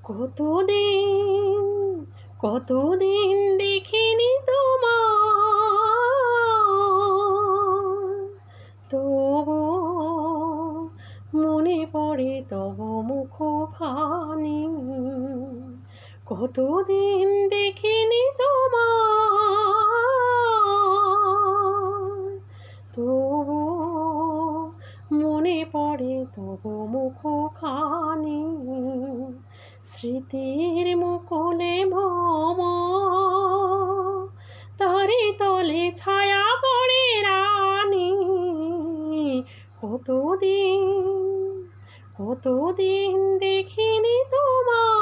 কতদিন কতদিন দেখিনি তোমার, তবু মনে পড়ে তব মুখখানি। কতদিন দেখিনি তোমার, তবু মনে পড়ে তব মুখখানি। স্মৃতির মুকুলে ভ্রমর, তারি তলে ছায়া পড়ে রানী। কতদিন কতদিন দেখিনি তোমার,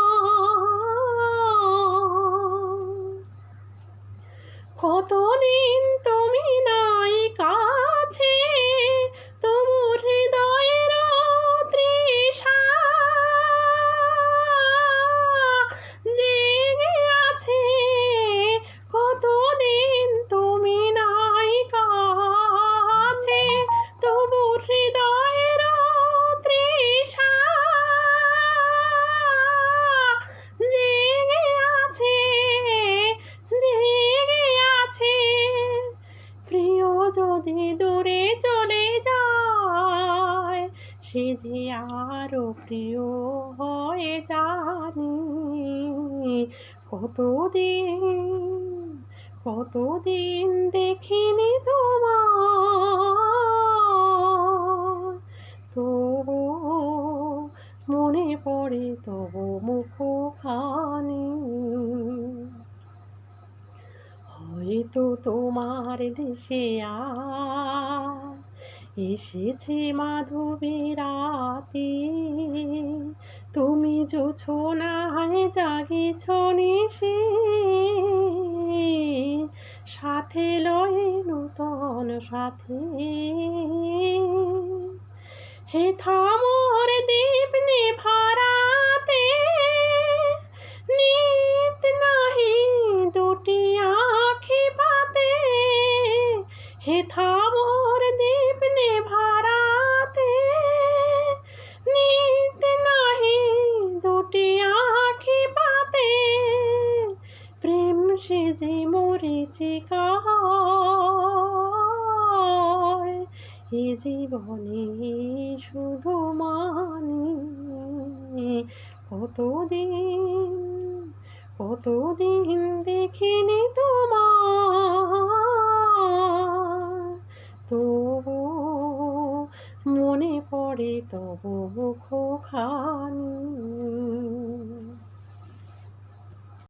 কতদিন তুমি নাই কাছে, তবু হৃদয়ের তৃষা জেগে আছে। কতদিন তুমি নাই কাছে, তবু হৃদয়ের তৃষা জেগে আছে, জেগে আছে। প্রিয় যদি দূরে চলে যায়, সে যে আরো প্রিয় হয়ে জানি। কতদিন দেখিনি তোমার, তবু মনে পড়ে তবু মুখখানি। হয়তো তোমার দেশে আজ এসেছে মাধবী রাতে, তুমি জোছনায় জাগিছ নিশি, সাথে লয়ে নূতন সাথী। হেথা মোর দীপ নিভারাতে, নিত নাহি দুটি আঁখি পাতে। হেথা মোর দীপ নিভারাতে, নিত নাহি দুটি আঁখি পাতে। প্রেম সেজে মরীচিকা হয়, এ জীবনে শুধু মানি। কতদিন দেখিনি তোমার, তবু মনে পড়ে তব মুখখানি।